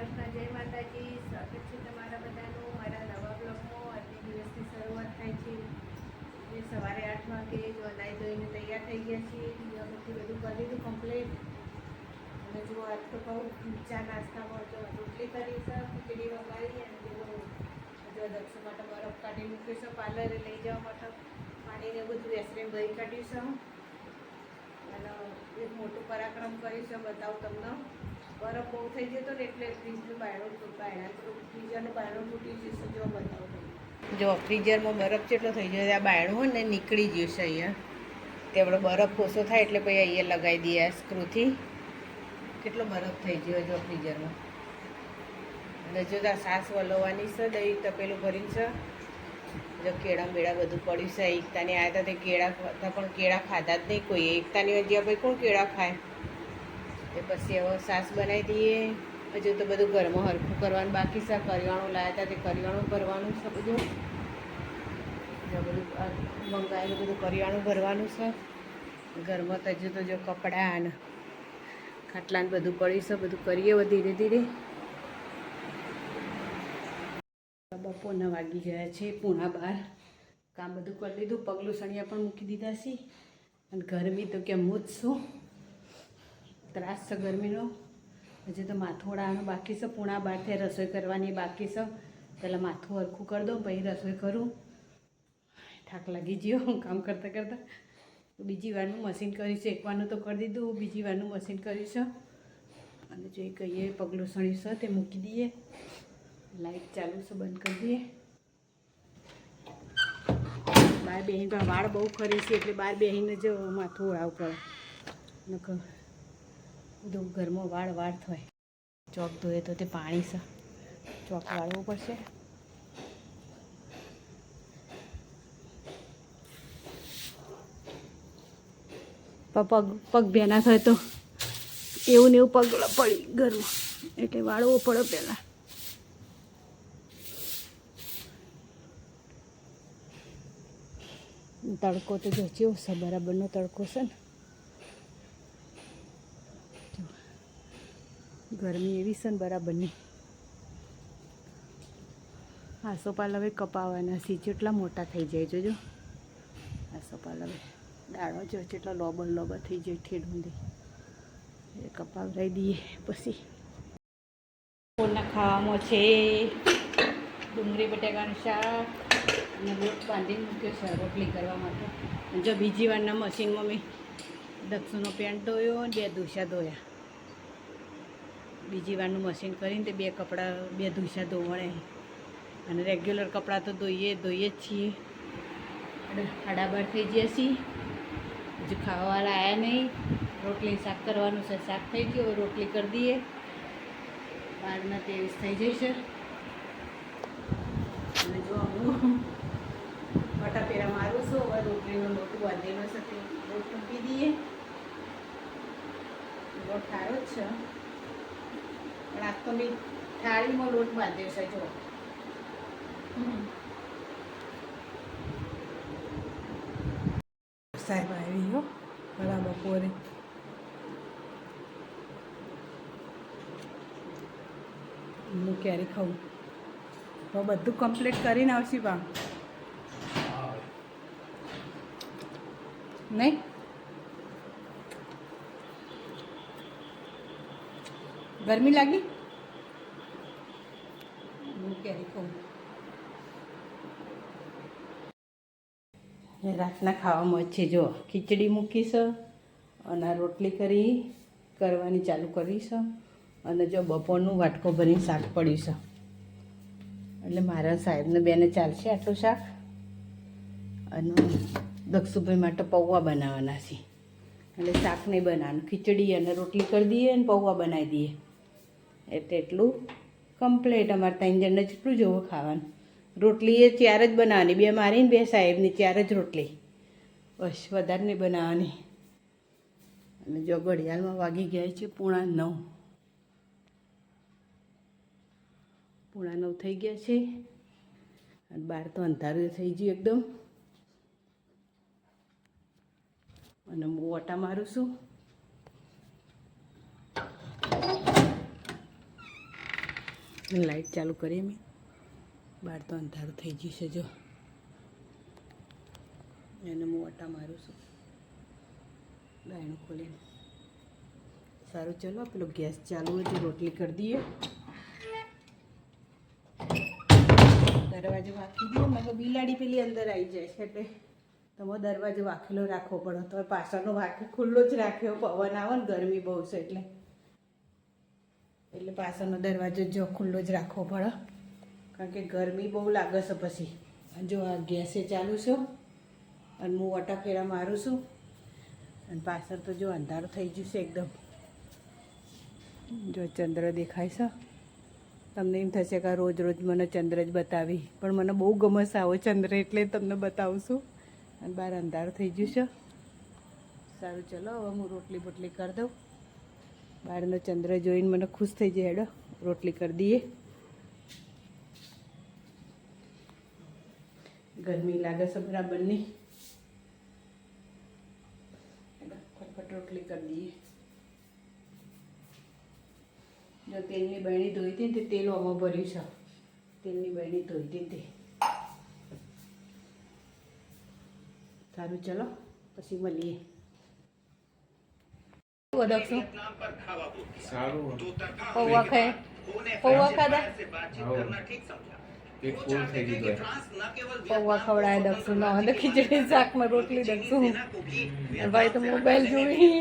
કૃષ્ણ, જય માતાજી. સ્વાગત છે તમારા બધાનું મારા નવા બ્લોગમાં. આજની દિવસની શરૂઆત થાય છે જે સવારે 8 વાગે. જો નાહી ધોઈને તૈયાર થઈ ગયા છીએ. દીવાબત્તી બધું કરી દીધું કમ્પ્લીટ. અને જો આજ તો કહું ચા નાસ્તામાં જો રોટલી કરી છે, ખીચડી વગાડી, અને જો દક્ષ માટે બરફ કાઢી મૂક્યું છે પાર્લરે લઈ જવા માટે. પાણીને બધું વેસલીન ભરી કાઢ્યું છે. અને એક મોટું પરાક્રમ કર્યું છે, બતાવું તમને. બરફ બહુ થઈ ગયો હતો ને એટલે ફ્રીજનું ફ્રીઝરનું બાયણું તૂટી જશે. જો બતાવું જો ફ્રીઝરમાં બરફ કેટલો થઈ ગયો. આ બાયણું હોય ને નીકળી ગયું છે અહીંયા. તે આપણે બરફ ઓછો થાય એટલે પછી અહીંયા લગાવી દઈએ સ્ક્રૂથી. કેટલો બરફ થઈ ગયો જો ફ્રીઝરમાં. અને જો ત્યાં સાસ વલોવાની છે, દહીં તપેલું ભરીને છે. જો કેળા બેડા બધું પડ્યું છે. એકતાની આવ્યા હતા તે કેળા હતા, પણ કેળા ખાધા જ નહીં કોઈ. એકતાની જ્યાં ભાઈ કોણ કેળા ખાય. એ પછી હવે સાસ બનાવી દઈએ. હજુ તો બધું ઘરમાં હરખું કરવાનું બાકી છે. કરિયાણું લાવ્યા હતા તે કરિયાણું ભરવાનું છે બધું. બધું મંગાવેલું બધું કરિયાણું ભરવાનું છે. ઘરમાં તો હજુ તો જો કપડાં અને ખાટલાને બધું પડ્યું છે. બધું કરીએ હવે ધીરે ધીરે. બપોરના વાગી ગયા છે 11:15. કામ બધું કરી લીધું. પગલું સણિયા પણ મૂકી દીધા છે. અને ગરમી તો કેમ હું જ છું. ત્રાસ છે ગરમીનો. હજી તો માથું ઓળાવવાનું બાકી છે. 11:30 રસોઈ કરવાની બાકી છે. પહેલાં માથું હરખું કરી દઉં પછી રસોઈ કરું. થાક લાગી ગયો કામ કરતાં કરતાં. બીજી વારનું મશીન કરીશું. એક વારનું તો કરી દીધું, બીજી વારનું મશીન કરીશું. અને જે કહીએ પગલું સણી છે તે મૂકી દઈએ. લાઈટ ચાલુ છે, બંધ કરી દઈએ. બહાર બેહીને વાળ બહુ ખરે છે એટલે બહાર બેહીને જ માથું ઓળાવવું પડે. નકર બધું ઘરમાં વાળ થાય. ચોક ધોએ તો તે પાણી છે, ચોક વાળવું પડશે. પગ ભેના થાય તો એવું ને એવું પગ પડી ઘરમાં એટલે વાળવો પડે પહેલાં. તડકો તો જો કેવો છે, બરાબરનો તડકો છે ને. ગરમી એવી છે ને બરાબરની. આસોપાલ હવે કપાવાના છે. જેટલા મોટા થઈ જાય જોજો. આસોપાલ હવે દાડો જો જેટલા લોબા થઈ જાય ઠેડુંદી એ કપાવરાઈ દઈએ. પછી ફોનના ખાવામાં છે ડુંગળી બટાકાનું શાક અને લોટ બાંધીને મૂક્યો છે રોટલી કરવા માટે. જો બીજી વારના મશીનમાં મેં દક્ષુનો પેન્ટ ધોયો અને 2 ધૂસા ધોયા. બીજી વારનું મશીન કરીને તે 2 કપડાં 2 ધૂસા ધોવણે. અને રેગ્યુલર કપડાં તો ધોઈએ જ છીએ. 12:30 થઈ ગયા છીએ. હજુ ખાવાવાળા આવ્યા નહીં. રોટલી શાક કરવાનું છે. શાક થઈ ગયું, રોટલી કરી દઈએ. 12:23 થઈ જશે. અને જો હું પટાપેરા મારું છું. હવે રોટલીનો લોટ બાંધેલો છે તે લોટ મૂકી દઈએ. લોટ સારો જ છે, પણ આજ તો મેં થાળીમાં લોટ બાંધ્યો છે. જો સાહેબ આવી ગયો બરા બપોરે. હું ક્યારે ખાઉં તો બધું કમ્પ્લીટ કરીને આવશે બા નહીં. ગરમી લાગી હું ક્યારે ખાઉં. રાતના ખાવામાં છે જો ખીચડી મૂકી છે અને રોટલી કરવાની ચાલુ કરી છે. અને જો બપોરનું વાટકો ભરીને શાક પડ્યું છે. એટલે મારા સાહેબને બેને ચાલશે આટલું શાક. અને દક્ષુભાઈ માટે પૌવા બનાવવાના છે. એટલે શાક નહીં બનાવવાનું, ખીચડી અને રોટલી કરી દઈએ અને પૌવા બનાવી દઈએ એટલે એટલું કમ્પ્લીટ. અમારે 3 જણને જેટલું જોવો ખાવાનું. રોટલી એ 4 જ બનાવવાની, 2 મારી ને 2 સાહેબની. 4 જ રોટલી, બસ વધારે નહીં બનાવવાની. અને જો ઘડિયાળમાં વાગી ગયા છે 9:30. 9:30 થઈ ગયા છે. અને બહાર તો અંધારું થઈ ગયું એકદમ. અને હું ઓટા મારું છું. લાઈટ ચાલુ કરીએ મેં. બહાર તો અંધારું થઈ ગયું છે. જો એને હું ઓટા મારું છું બાયણું ખોલીને. સારું, ચલો પેલો ગેસ ચાલુ હોય તો રોટલી કરી દઈએ. દરવાજો વાંકી દઈએ. મેં તો બિલાડી પેલી અંદર આવી જાય છે એટલે તમે દરવાજો વાંકેલો રાખવો પડે. તો પાછળનો વાંકી ખુલ્લો જ રાખ્યો. પવન આવે ને, ગરમી બહુ છે એટલે પાછળનો દરવાજો જો ખુલ્લો જ રાખવો પડે, કારણ કે ગરમી બહુ લાગે છે. પછી જો આ ગેસે ચાલુ છે અને હું વટા ફેરા મારું છું. અને પાછળ તો જો અંધારું થઈ ગયું છે એકદમ. જો ચંદ્ર દેખાય છે. તમને એમ થશે કે રોજ રોજ મને ચંદ્ર જ બતાવી, પણ મને બહુ ગમે છે આવો ચંદ્ર, એટલે તમને બતાવું છું. અને બહાર અંધારું થઈ ગયું છે. સારું, ચલો હવે હું રોટલી બોટલી કરી દઉં. બહારનો ચંદ્ર જોઈને મને ખુશ થઈ જાય. હેડો રોટલી કરી દઈએ. ગરમી લાગે છે બરાબરની. ફટફટ રોટલી કરી દઈએ. જો તેલની બરણી ધોઈ હતી ને તે તેલ આમાં ભર્યું છે. તેલની બરણી ધોઈ હતી તે. સારું, ચલો પછી મળીએ. પૌવા ખાધા. પૌવા ખવડાય દક્ષું ના ખીચડી શાકમાં રોટલી દક્ષું. ભાઈ તો મોબાઈલ જોઈ.